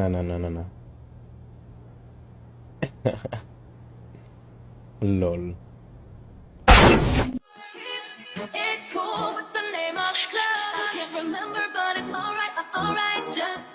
na. Lol. It cool, what's the name of the club? I can't remember, but it's alright, just